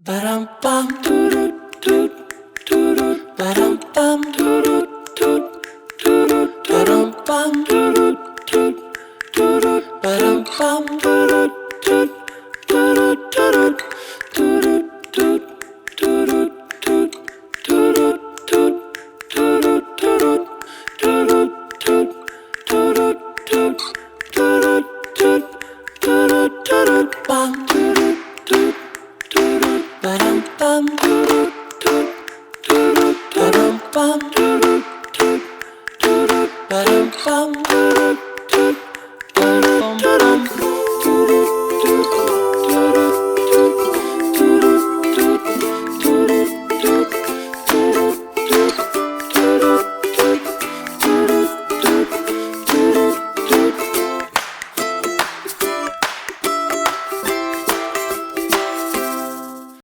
Ba-dum bum doo doo doo doo ba-dum bum doo doo doo ba-dum bum doo doo doo ba-dum bum doo doo doo bum ba-dum bum ba-dum bum ba-dum bum